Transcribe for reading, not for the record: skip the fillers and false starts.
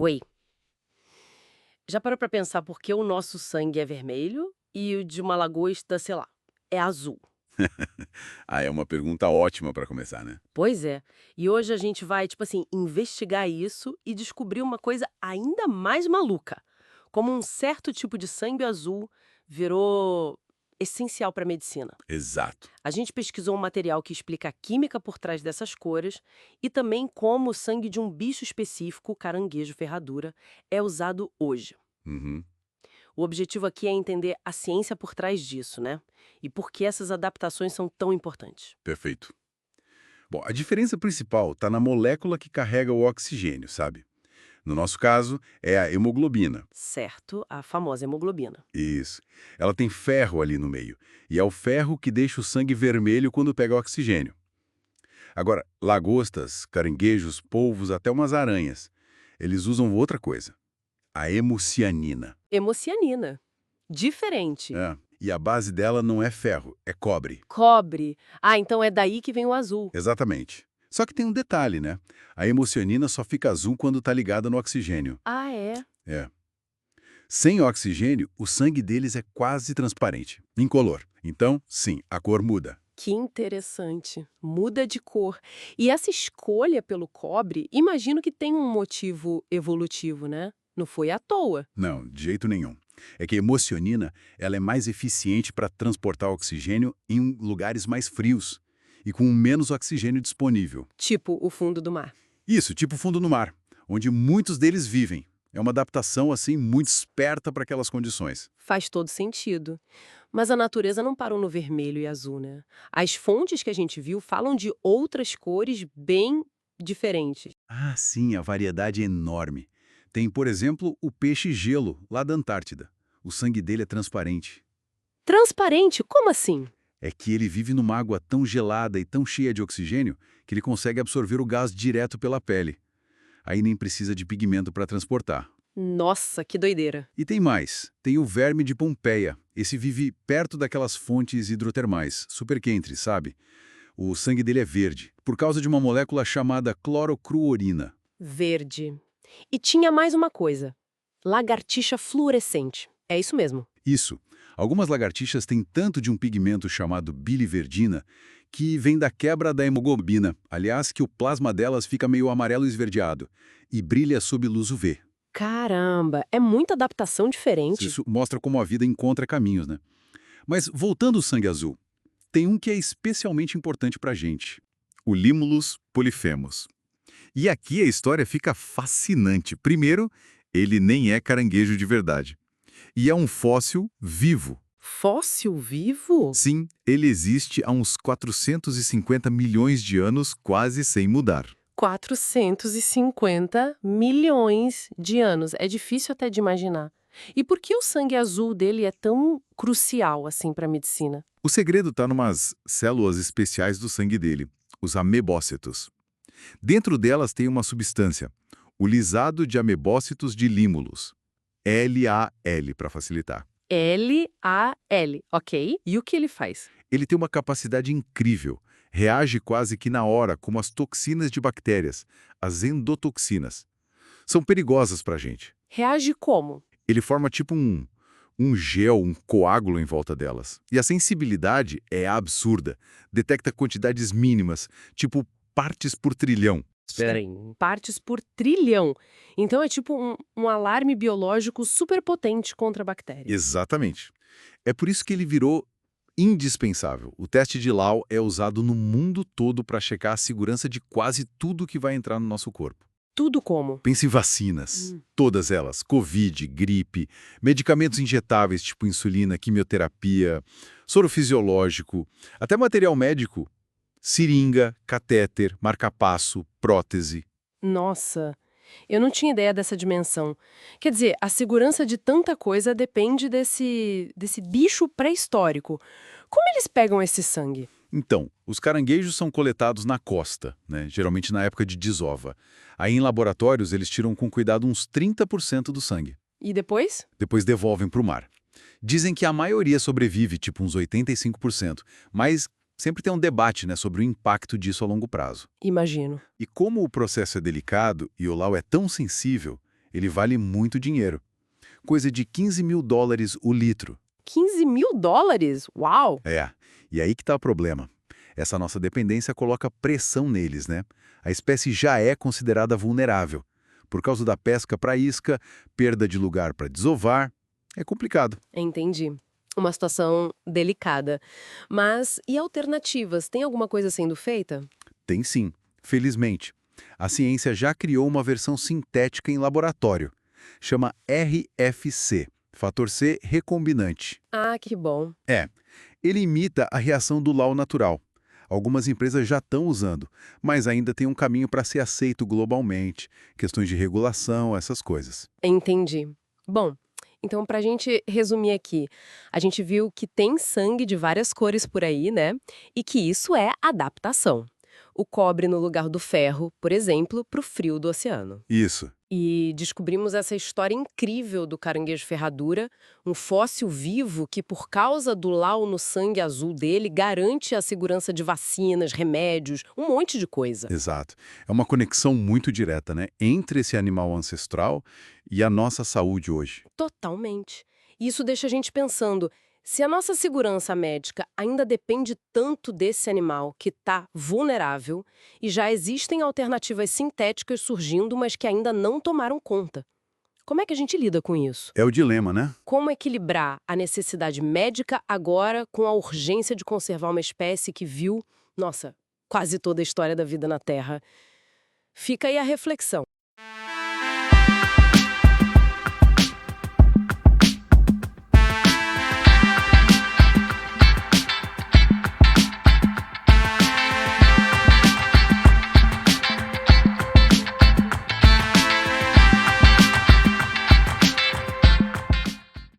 Oi. Já parou pra pensar por que o nosso sangue é vermelho e o de uma lagosta, sei lá, é azul? Ah, é uma pergunta ótima para começar, né? Pois é. E hoje a gente vai, tipo assim, investigar isso e descobrir uma coisa ainda mais maluca. Como um certo tipo de sangue azul virou essencial para a medicina. Exato. A gente pesquisou um material que explica a química por trás dessas cores e também como o sangue de um bicho específico, caranguejo ferradura, é usado hoje. Uhum, O objetivo aqui é entender a ciência por trás disso, né? E por que essas adaptações são tão importantes. perfeito. Bom, a diferença principal está na molécula que carrega o oxigênio, sabe? No nosso caso, é a hemoglobina. Certo, a famosa hemoglobina. Isso. Ela tem ferro ali no meio. E é o ferro que deixa o sangue vermelho quando pega oxigênio. Agora, lagostas, caranguejos, polvos, até umas aranhas, eles usam outra coisa, a hemocianina. Hemocianina. Diferente. É. E a base dela não é ferro, é cobre. Cobre. Ah, então é daí que vem o azul. Exatamente. Só que tem um detalhe, né? A hemocianina só fica azul quando está ligada no oxigênio. Ah, é? É. Sem oxigênio, o sangue deles é quase transparente, incolor. Então, sim, a cor muda. Que interessante. Muda de cor. E essa escolha pelo cobre, imagino que tem um motivo evolutivo, né? Não foi à toa. Não, de jeito nenhum. É que a hemocianina ela é mais eficiente para transportar oxigênio em lugares mais frios e com menos oxigênio disponível. Tipo o fundo do mar. Isso, tipo fundo no mar, onde muitos deles vivem. É uma adaptação assim muito esperta para aquelas condições. Faz todo sentido. Mas a natureza não parou no vermelho e azul, né? As fontes que a gente viu falam de outras cores bem diferentes. Ah, sim, a variedade é enorme. Tem, por exemplo, o peixe-gelo, lá da Antártida. O sangue dele é transparente. Transparente? Como assim? É que ele vive numa água tão gelada e tão cheia de oxigênio que ele consegue absorver o gás direto pela pele. Aí nem precisa de pigmento para transportar. Nossa, que doideira. E tem mais. Tem o verme de Pompeia. Esse vive perto daquelas fontes hidrotermais, super quentes, sabe? O sangue dele é verde, por causa de uma molécula chamada clorocruorina. Verde. E tinha mais uma coisa. Lagartixa fluorescente. É isso mesmo. Isso. Algumas lagartixas têm tanto de um pigmento chamado biliverdina que vem da quebra da hemoglobina. Aliás, que o plasma delas fica meio amarelo esverdeado e brilha sob luz UV. Caramba, é muita adaptação diferente. Isso mostra como a vida encontra caminhos, né? Mas voltando ao sangue azul, tem um que é especialmente importante pra gente. O Limulus polyphemus. E aqui a história fica fascinante. Primeiro, ele nem é caranguejo de verdade. E é um fóssil vivo. Fóssil vivo? Sim, ele existe há uns 450 milhões de anos, quase sem mudar. 450 milhões de anos. É difícil até de imaginar. E por que o sangue azul dele é tão crucial assim para a medicina? O segredo está numas células especiais do sangue dele, os amebócitos. Dentro delas tem uma substância, o lisado de amebócitos de límulos, LAL para facilitar. LAL, ok? E o que ele faz? Ele tem uma capacidade incrível, reage quase que na hora como as toxinas de bactérias, as endotoxinas. São perigosas para a gente. Reage como? Ele forma tipo um gel, um coágulo em volta delas. E a sensibilidade é absurda. Detecta quantidades mínimas, tipo partes por trilhão. Espera aí. Partes por trilhão. Então é tipo um alarme biológico super potente contra bactérias. Exatamente. É por isso que ele virou indispensável. O teste de Lau é usado no mundo todo para checar a segurança de quase tudo que vai entrar no nosso corpo. Tudo como? Pense em vacinas, todas elas, Covid, gripe, medicamentos injetáveis tipo insulina, quimioterapia, soro fisiológico, até material médico, seringa, catéter, marca-passo, prótese. Nossa, eu não tinha ideia dessa dimensão. Quer dizer, a segurança de tanta coisa depende desse bicho pré-histórico. Como eles pegam esse sangue? Então, os caranguejos são coletados na costa, né, geralmente na época de desova. Aí em laboratórios eles tiram com cuidado uns 30% do sangue. E depois? Depois devolvem para o mar. Dizem que a maioria sobrevive, tipo uns 85%, mas sempre tem um debate, né, sobre o impacto disso a longo prazo. Imagino. E como o processo é delicado e o Lau é tão sensível, Ele vale muito dinheiro. Coisa de 15 mil dólares o litro. 15 mil dólares? Uau! É, e aí que tá o problema. Essa nossa dependência coloca pressão neles, né? A espécie já é considerada vulnerável. Por causa da pesca para isca, perda de lugar para desovar, é complicado. Entendi. Uma situação delicada. Mas e alternativas? Tem alguma coisa sendo feita? Tem sim, felizmente. A ciência já criou uma versão sintética em laboratório. Chama RFC, fator C recombinante. Ah, que bom. É, ele imita a reação do LAO natural. Algumas empresas já estão usando, mas ainda tem um caminho para ser aceito globalmente, questões de regulação, essas coisas. Entendi. Bom, então para a gente resumir aqui, a gente viu que tem sangue de várias cores por aí, né? E que isso é adaptação. O cobre no lugar do ferro, por exemplo, para o frio do oceano. Isso. E descobrimos essa história incrível do caranguejo ferradura, um fóssil vivo que, por causa do LAO no sangue azul dele, garante a segurança de vacinas, remédios, um monte de coisa. Exato. É uma conexão muito direta, né, entre esse animal ancestral e a nossa saúde hoje. Totalmente. E isso deixa a gente pensando, se a nossa segurança médica ainda depende tanto desse animal que está vulnerável e já existem alternativas sintéticas surgindo, mas que ainda não tomaram conta. Como é que a gente lida com isso? É o dilema, né? Como equilibrar a necessidade médica agora com a urgência de conservar uma espécie que viu, nossa, quase toda a história da vida na Terra? Fica aí a reflexão.